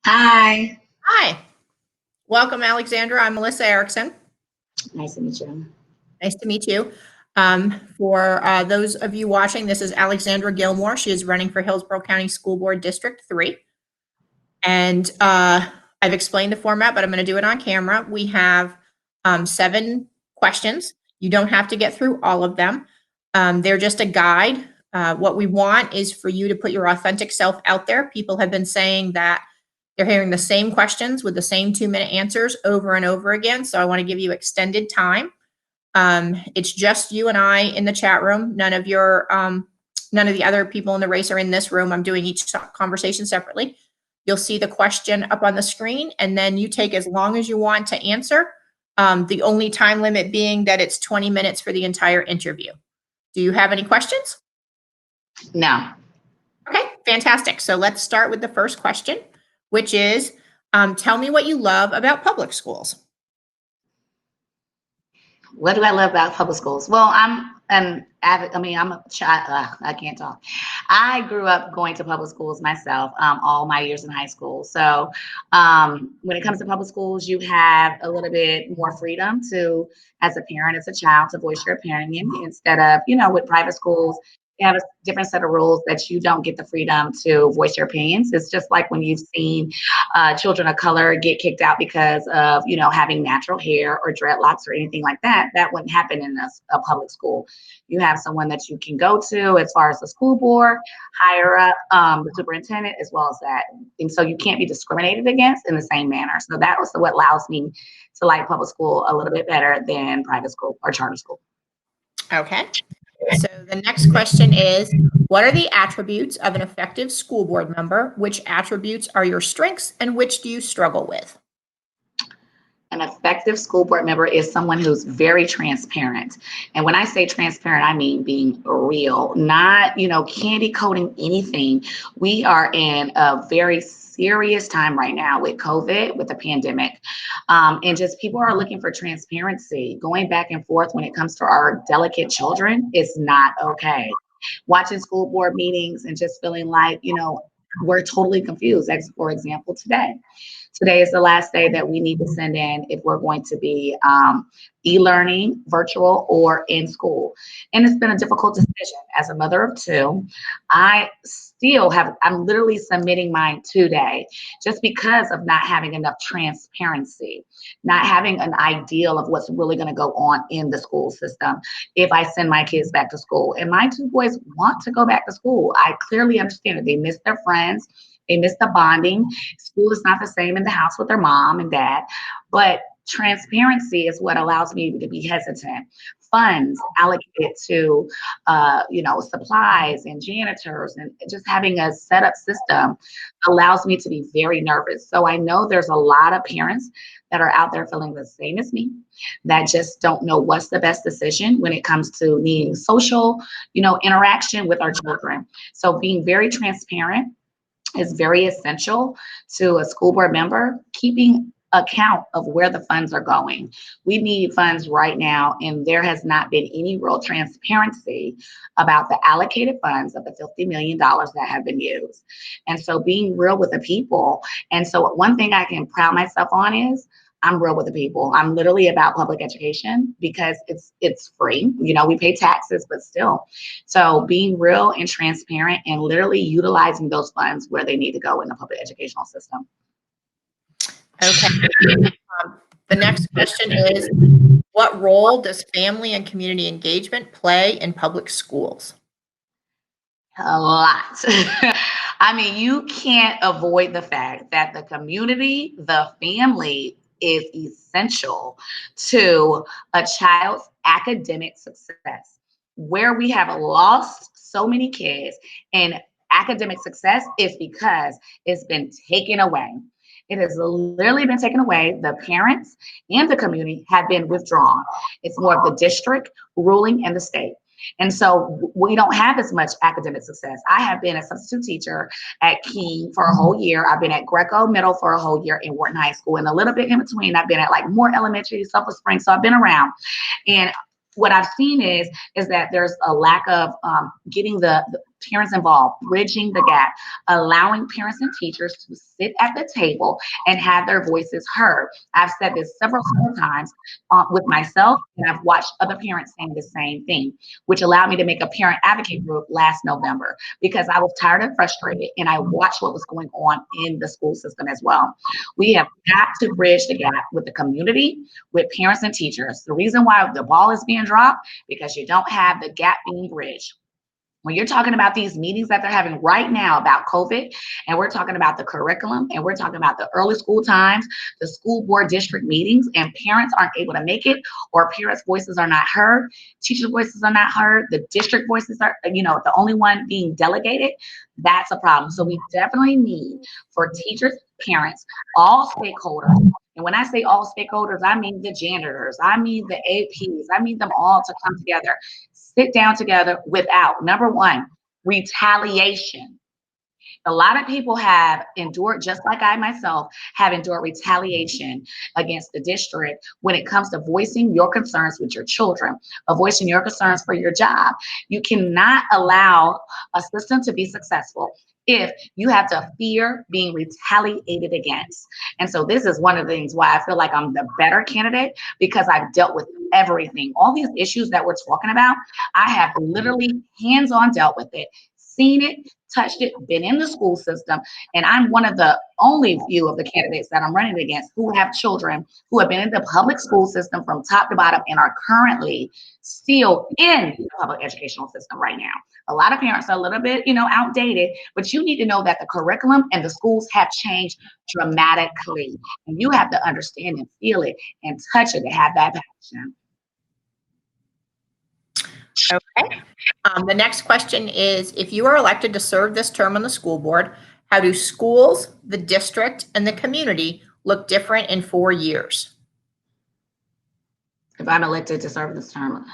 Hi. Hi. Welcome, Alexandra. I'm Melissa Erickson. Nice to meet you. Nice to meet you. For those of you watching, this is Alexandra Gilmore. She is running for Hillsborough County School Board District 3. And I've explained the format, but I'm going to do it on camera. We have 7 questions. You don't have to get through all of them. They're just a guide. What we want is for you to put your authentic self out there. People have been saying that they're hearing the same questions with the same 2-minute answers over and over again. So I want to give you extended time. It's just you and I in the chat room. None of the other people in the race are in this room. I'm doing each conversation separately. You'll see the question up on the screen, and then you take as long as you want to answer. The only time limit being that it's 20 minutes for the entire interview. Do you have any questions? No. Okay, fantastic. So let's start with the first question, which is, tell me what you love about public schools. What do I love about public schools? Well, I'm a child. I can't talk. I grew up going to public schools myself, all my years in high school. So when it comes to public schools, you have a little bit more freedom to, as a parent, as a child, to voice your opinion instead of, with private schools, you have a different set of rules that you don't get the freedom to voice your opinions. It's just like when you've seen children of color get kicked out because of, having natural hair or dreadlocks or anything like that. That wouldn't happen in a public school. You have someone that you can go to as far as the school board, higher up, the superintendent, as well as that. And so you can't be discriminated against in the same manner. So that was what allows me to like public school a little bit better than private school or charter school. Okay. So the next question is, what are the attributes of an effective school board member? Which attributes are your strengths and which do you struggle with? An effective school board member is someone who's very transparent. And when I say transparent, I mean being real, not, candy coating anything. We are in a very serious time right now with COVID, with the pandemic. And just people are looking for transparency. Going back and forth when it comes to our delicate children is not okay. Watching school board meetings and just feeling like, we're totally confused. For example, today is the last day that we need to send in if we're going to be e-learning, virtual, or in school. And it's been a difficult decision. As a mother of 2, I'm literally submitting mine today just because of not having enough transparency, not having an ideal of what's really going to go on in the school system if I send my kids back to school. And my 2 boys want to go back to school. I clearly understand that they miss their friends. They miss the bonding. School is not the same in the house with their mom and dad, but transparency is what allows me to be hesitant. Funds allocated to, supplies and janitors, and just having a set up system allows me to be very nervous. So I know there's a lot of parents that are out there feeling the same as me, that just don't know what's the best decision when it comes to needing social, interaction with our children. So being very transparent is very essential to a school board member, keeping account of where the funds are going. We need funds right now, and there has not been any real transparency about the allocated funds of the $50 million that have been used. And so being real with the people. And so one thing I can proud myself on is I'm real with the people. I'm literally about public education because it's free. We pay taxes, but still. So being real and transparent and literally utilizing those funds where they need to go in the public educational system. Okay. The next question is, what role does family and community engagement play in public schools? A lot. I mean, you can't avoid the fact that the community, the family, is essential to a child's academic success. Where we have lost so many kids in academic success is because it's been taken away. It has literally been taken away. The parents and the community have been withdrawn. It's more of the district ruling and the state. And so we don't have as much academic success. I have been a substitute teacher at King for a whole year. I've been at Greco Middle for a whole year in Wharton High School. And a little bit in between, I've been at like Moore Elementary, Sulphur Springs. So I've been around. And what I've seen is that there's a lack of getting the parents involved, bridging the gap, allowing parents and teachers to sit at the table and have their voices heard. I've said this several times with myself, and I've watched other parents saying the same thing, which allowed me to make a parent advocate group last November because I was tired and frustrated, and I watched what was going on in the school system as well. We have got to bridge the gap with the community, with parents and teachers. The reason why the ball is being dropped, because you don't have the gap being bridged. When you're talking about these meetings that they're having right now about COVID, and we're talking about the curriculum, and we're talking about the early school times, the school board district meetings, and parents aren't able to make it, or parents' voices are not heard, teachers' voices are not heard, the district voices are, the only one being delegated, that's a problem. So we definitely need for teachers, parents, all stakeholders. And when I say all stakeholders, I mean the janitors, I mean the APs, I mean them all to come together, sit down together without, number one, retaliation. A lot of people have endured, just like I myself have endured retaliation against the district when it comes to voicing your concerns with your children, or voicing your concerns for your job. You cannot allow a system to be successful if you have to fear being retaliated against. And so this is one of the things why I feel like I'm the better candidate, because I've dealt with everything. All these issues that we're talking about, I have literally hands-on dealt with it, seen it, touched it, been in the school system, and I'm one of the only few of the candidates that I'm running against who have children who have been in the public school system from top to bottom and are currently still in the public educational system right now. A lot of parents are a little bit, outdated, but you need to know that the curriculum and the schools have changed dramatically, and you have to understand and feel it and touch it to have that passion. Okay. The next question is, if you are elected to serve this term on the school board, how do schools, the district, and the community look different in 4 years? If I'm elected to serve this term,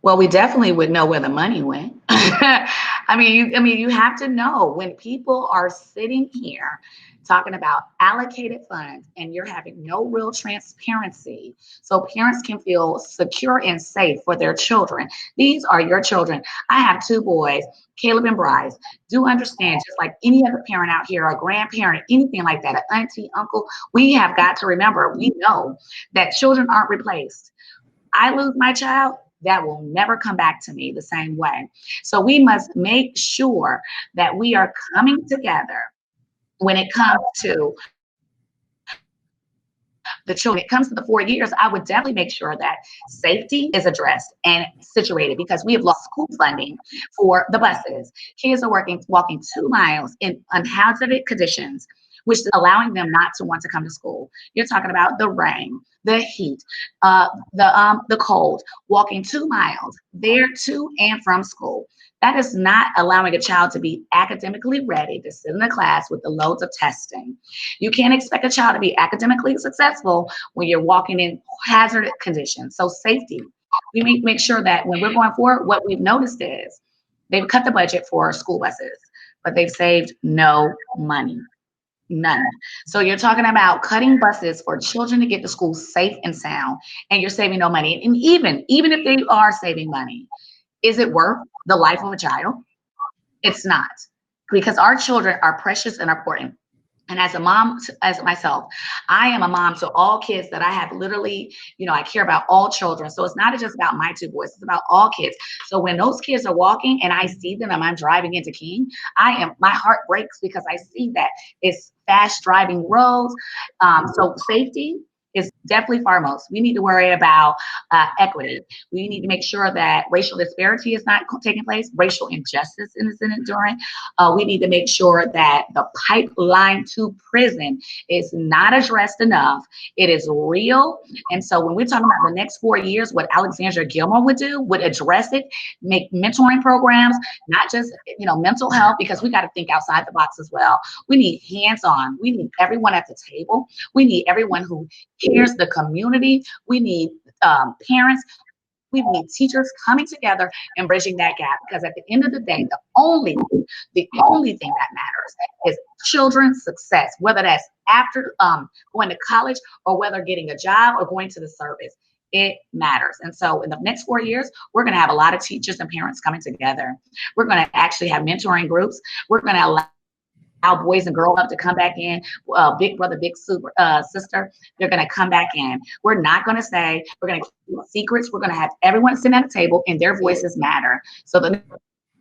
well, we definitely would know where the money went. You have to know when people are sitting here talking about allocated funds and you're having no real transparency so parents can feel secure and safe for their children. These are your children. I have 2 boys, Caleb and Bryce. Do understand, just like any other parent out here, a grandparent, anything like that, an auntie, uncle, we have got to remember, we know that children aren't replaced. I lose my child, that will never come back to me the same way. So we must make sure that we are coming together when it comes to the children. When it comes to the 4 years, I would definitely make sure that safety is addressed and situated, because we have lost school funding for the buses. Kids are walking 2 miles in unhazarded conditions, which is allowing them not to want to come to school. You're talking about the rain, the heat, the cold, walking 2 miles there to and from school. That is not allowing a child to be academically ready to sit in a class with the loads of testing. You can't expect a child to be academically successful when you're walking in hazardous conditions. So safety, we make sure that when we're going forward, what we've noticed is they've cut the budget for school buses, but they've saved no money. None. So you're talking about cutting buses for children to get to school safe and sound, and you're saving no money. And even if they are saving money, is it worth the life of a child? It's not, because our children are precious and important. And as a mom, as myself, I am a mom to all kids that I have literally, I care about all children. So it's not just about my 2 boys, it's about all kids. So when those kids are walking and I see them and I'm driving into King, my heart breaks because I see that it's fast driving roads. So safety is definitely foremost. We need to worry about equity. We need to make sure that racial disparity is not taking place, racial injustice isn't enduring. We need to make sure that the pipeline to prison is not addressed enough. It is real. And so when we're talking about the next 4 years, what Alexandra Gilmore would address it, make mentoring programs, not just, mental health, because we got to think outside the box as well. We need hands-on. We need everyone at the table. We need everyone who cares, the community. We need parents. We need teachers coming together and bridging that gap, because at the end of the day, the only thing that matters is children's success, whether that's after going to college or whether getting a job or going to the service. It matters. And so in the next 4 years, we're going to have a lot of teachers and parents coming together. We're going to actually have mentoring groups. We're going to allow boys and girls up to come back in, big brother, big sister, they're going to come back in. We're not going to say, we're going to keep secrets. We're going to have everyone sitting at a table and their voices matter. So the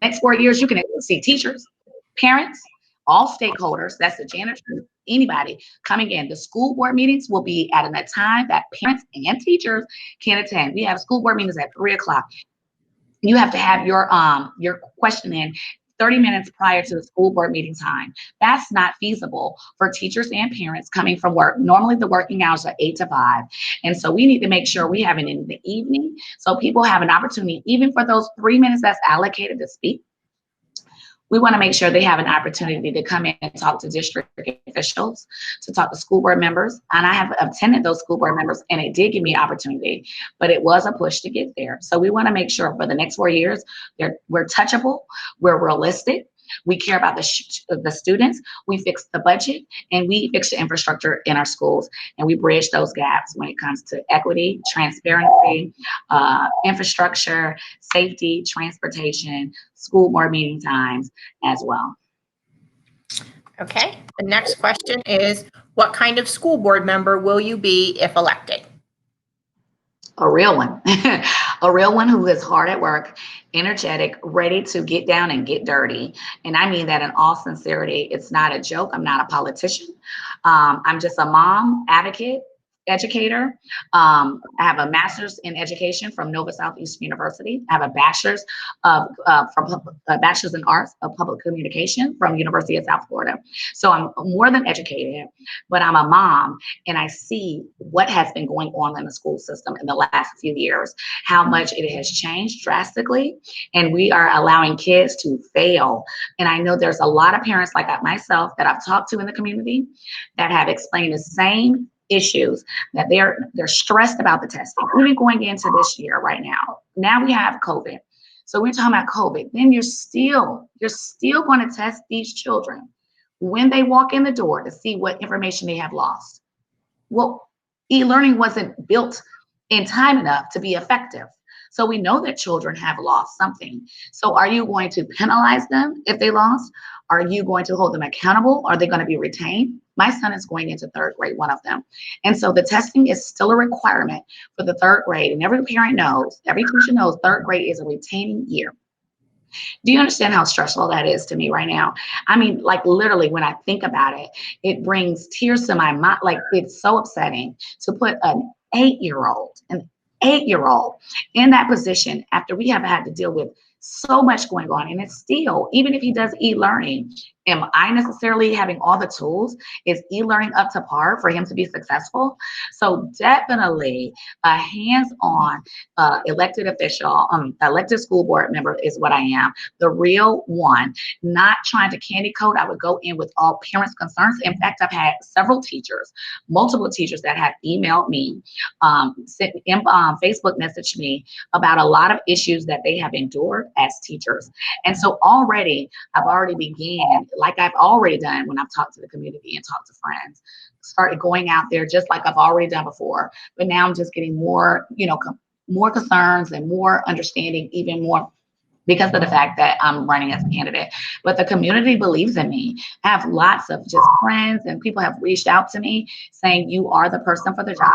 next 4 years, you can see teachers, parents, all stakeholders, that's the janitors, anybody coming in. The school board meetings will be at a time that parents and teachers can attend. We have school board meetings at 3 o'clock. You have to have your question in 30 minutes prior to the school board meeting time. That's not feasible for teachers and parents coming from work. Normally the working hours are 8 to 5. And so we need to make sure we have it in the evening so people have an opportunity, even for those 3 minutes that's allocated to speak. We want to make sure they have an opportunity to come in and talk to district officials, to talk to school board members. And I have attended those school board members, and it did give me opportunity, but it was a push to get there. So we want to make sure for the next 4 years, we're touchable, we're realistic, we care about the students, we fix the budget, and we fix the infrastructure in our schools, and we bridge those gaps when it comes to equity, transparency, infrastructure, safety, transportation, school board meeting times as well. Okay, the next question is, what kind of school board member will you be if elected? A real one, a real one who is hard at work, energetic, ready to get down and get dirty. And I mean that in all sincerity. It's not a joke. I'm not a politician. I'm just a mom, advocate, educator. I have a master's in education from Nova Southeast University. I have a bachelor's bachelor's in arts of public communication from University of South Florida. So I'm more than educated, but I'm a mom, and I see what has been going on in the school system in the last few years, how much it has changed drastically, and we are allowing kids to fail. And I know there's a lot of parents like myself that I've talked to in the community that have explained the same issues, that they're stressed about the testing. Even going into this year right now. Now we have COVID. So we're talking about COVID. Then you're still going to test these children when they walk in the door to see what information they have lost. Well, e-learning wasn't built in time enough to be effective. So we know that children have lost something. So are you going to penalize them if they lost? Are you going to hold them accountable? Are they going to be retained? My son is going into third grade, one of them. And so the testing is still a requirement for the third grade. And every parent knows, every teacher knows third grade is a retaining year. Do you understand how stressful that is to me right now? I mean, like literally when I think about it, it brings tears to my mind. Like it's so upsetting to put an 8-year-old in that position after we have had to deal with so much going on. And it's still, even if he does e-learning, am I necessarily having all the tools? Is e-learning up to par for him to be successful? So definitely a hands-on elected official, elected school board member is what I am. The real one, not trying to candy coat. I would go in with all parents' concerns. In fact, I've had several teachers, multiple teachers that have emailed me, Facebook messaged me about a lot of issues that they have endured as teachers. And so I've already began, like I've already done when I've talked to the community and talked to friends, started going out there just like I've already done before. But now I'm just getting more, more concerns and more understanding, even more because of the fact that I'm running as a candidate. But the community believes in me. I have lots of just friends and people have reached out to me saying, you are the person for the job.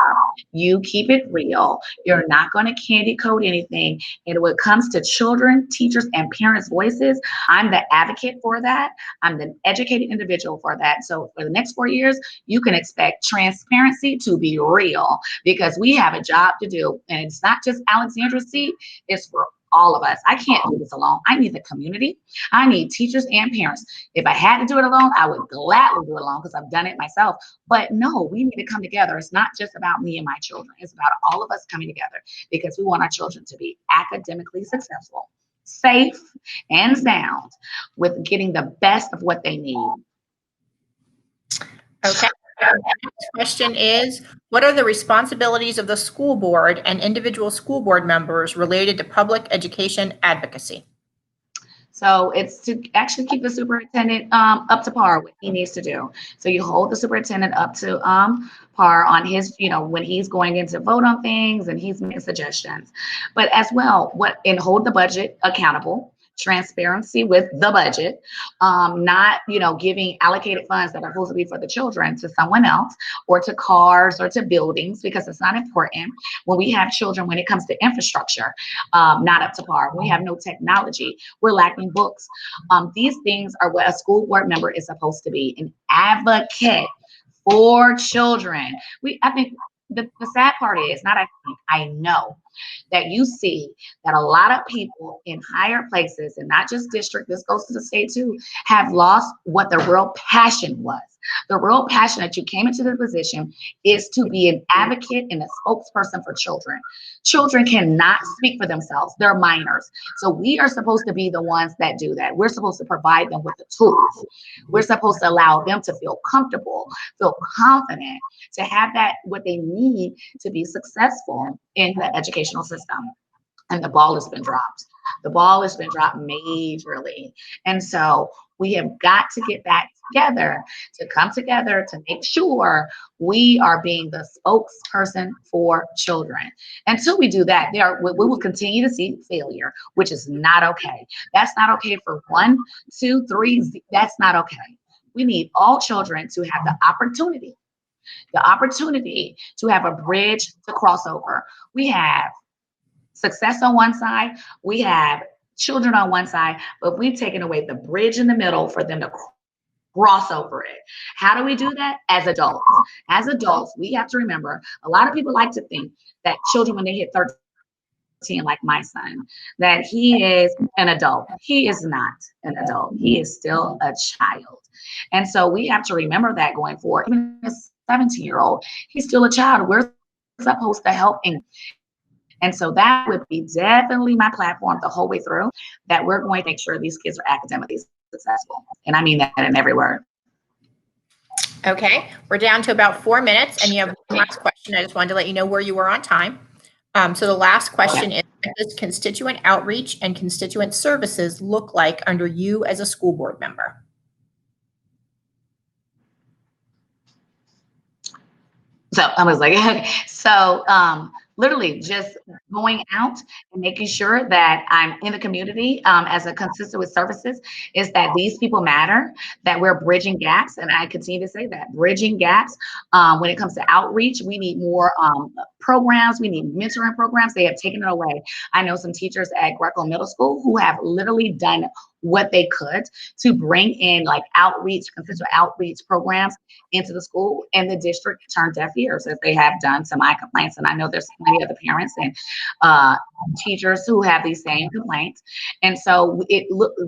You keep it real. You're not going to candy coat anything. And when it comes to children, teachers, and parents' voices, I'm the advocate for that. I'm the educated individual for that. So for the next 4 years, you can expect transparency to be real because we have a job to do. And it's not just Alexandra's seat, it's for all of us. I can't do this alone. I need the community. I need teachers and parents. If I had to do it alone, I would gladly do it alone because I've done it myself. But no, we need to come together. It's not just about me and my children. It's about all of us coming together because we want our children to be academically successful, safe, and sound with getting the best of what they need. Okay. The next question is, what are the responsibilities of the school board and individual school board members related to public education advocacy? So it's to actually keep the superintendent up to par what he needs to do. So you hold the superintendent up to par on his, when he's going in to vote on things and he's making suggestions. But as well, and hold the budget accountable. Transparency with the budget, not giving allocated funds that are supposed to be for the children to someone else, or to cars, or to buildings, because it's not important when we have children. When it comes to infrastructure, not up to par. We have no technology. We're lacking books. These things are what a school board member is supposed to be: an advocate for children. I think the sad part is, not I think, I know that you see that a lot of people in higher places, and not just district, this goes to the state too, have lost what the real passion was. The real passion that you came into the position is to be an advocate and a spokesperson for children. Children cannot speak for themselves. They're minors. So we are supposed to be the ones that do that. We're supposed to provide them with the tools. We're supposed to allow them to feel comfortable, feel confident, to have that, what they need to be successful in the educational system. And the ball has been dropped. The ball has been dropped majorly. And so we have got to get back together, to come together, to make sure we are being the spokesperson for children. Until we do that, we will continue to see failure, which is not okay. That's not okay for 1, 2, 3. That's not okay. We need all children to have the opportunity to have a bridge to cross over. We have success on one side, we have children on one side, but we've taken away the bridge in the middle for them to cross over it. How do we do that? As adults. As adults, we have to remember, a lot of people like to think that children, when they hit 13, like my son, that he is an adult. He is not an adult. He is still a child. And so we have to remember that going forward. Even a 17-year-old, he's still a child. We're supposed to help him. And so that would be definitely my platform the whole way through, that we're going to make sure these kids are academically successful. And I mean that in every word. Okay, we're down to about 4 minutes, and you have one last question. I just wanted to let you know where you were on time. So the last question is, what does constituent outreach and constituent services look like under you as a school board member? So I was like, okay. So literally just going out and making sure that I'm in the community as a consistent with services, is that these people matter, that we're bridging gaps. And I continue to say that, bridging gaps. When it comes to outreach, we need more programs. We need mentoring programs. They have taken it away. I know some teachers at Greco Middle School who have literally done what they could to bring in like outreach, consistent outreach programs into the school, and the district turned deaf ears as they have done to my complaints. And I know there's many other parents and teachers who have these same complaints. And so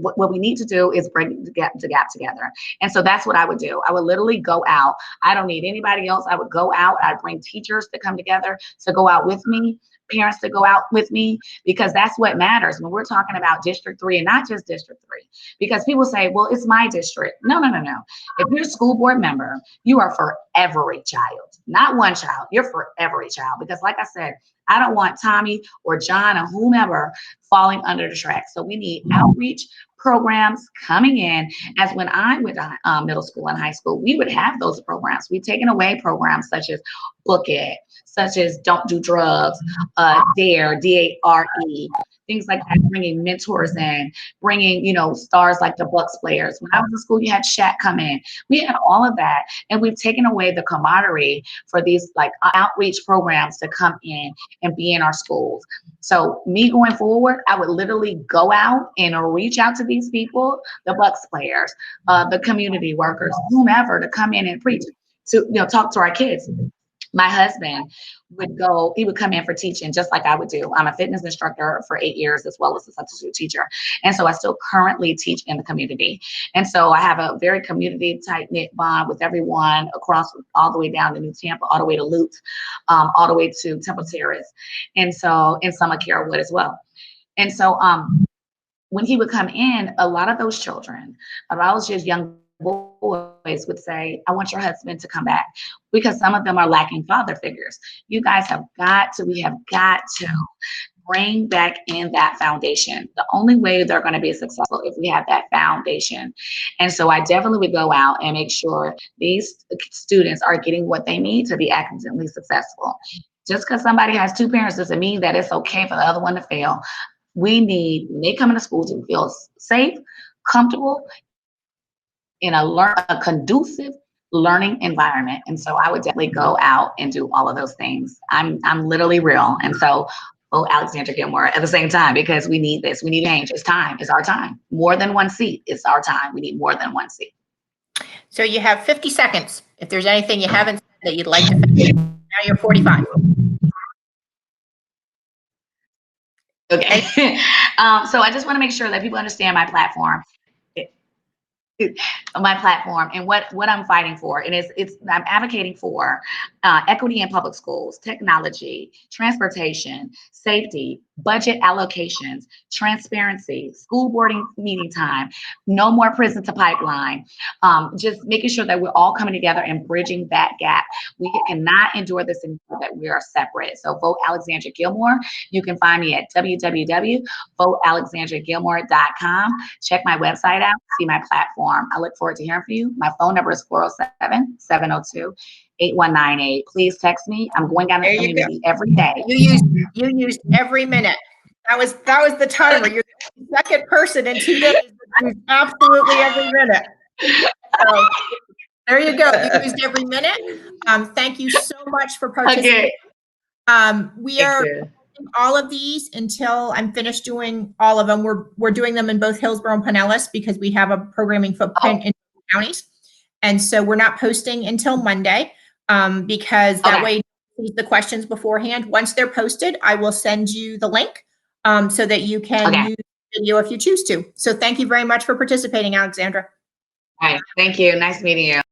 what we need to do is bring the gap together. And so that's what I would do. I would literally go out. I don't need anybody else. I would go out. I'd bring teachers to come together, to go out with me, parents to go out with me, because that's what matters when we're talking about District 3, and not just District 3. Because people say, well, it's my district. No. If you're a school board member, you are for every child, not one child. You're for every child. Because like I said, I don't want Tommy or John or whomever falling under the tracks. So we need outreach programs coming in. As when I went to middle school and high school, we would have those programs. We've taken away programs such as Book It, such as Don't Do Drugs, DARE, DARE, things like that, bringing mentors in, bringing, stars like the Bucks players. When I was in school, you had Shaq come in. We had all of that. And we've taken away the camaraderie for these like outreach programs to come in and be in our schools. So me going forward, I would literally go out and reach out to these people, the Bucks players, the community workers, whomever, to come in and preach, to talk to our kids. My husband he would come in for teaching just like I would do. I'm a fitness instructor for 8 years, as well as a substitute teacher. And so I still currently teach in the community. And so I have a very community tight knit bond with everyone across, all the way down to New Tampa, all the way to Lute, all the way to Temple Terrace. And so, and some of Carrollwood as well. And so when he would come in, a lot of those children, a lot of those just young boys would say, I want your husband to come back, because some of them are lacking father figures. You guys have got to, we have got to bring back in that foundation. The only way they're going to be successful if we have that foundation. And so I definitely would go out and make sure these students are getting what they need to be academically successful. Just because somebody has two parents doesn't mean that it's okay for the other one to fail. We need, when they come into school, to feel safe, comfortable, in a conducive learning environment. And so I would definitely go out and do all of those things. I'm literally real. And so, Alexandra Gilmore at the same time, because we need this. We need change. It's time. It's our time. More than one seat. It's our time. We need more than one seat. So you have 50 seconds. If there's anything you haven't said that you'd like to finish, now you're 45. Okay. So I just want to make sure that people understand my platform. And what I'm fighting for, and I'm advocating for equity in public schools, technology, transportation, safety, budget allocations, transparency, school boarding meeting time, no more prison to pipeline, just making sure that we're all coming together and bridging that gap. We cannot endure this anymore, that we are separate. So vote Alexandra Gilmore. You can find me at www.votealexandragilmore.com. Check my website out, see my platform. I look forward to hearing from you. My phone number is 407-702-8198. Please text me. I'm going down the community every day. You used every minute. That was the timer. You're the second person in 2 days that used absolutely every minute. So there you go. You used every minute. Thank you so much for participating. Okay. We are all of these until I'm finished doing all of them. We're doing them in both Hillsborough and Pinellas because we have a programming footprint in counties. And so we're not posting until Monday because that way the questions beforehand. Once they're posted, I will send you the link so that you can use the video if you choose to. So thank you very much for participating, Alexandra. All right. Thank you. Nice meeting you.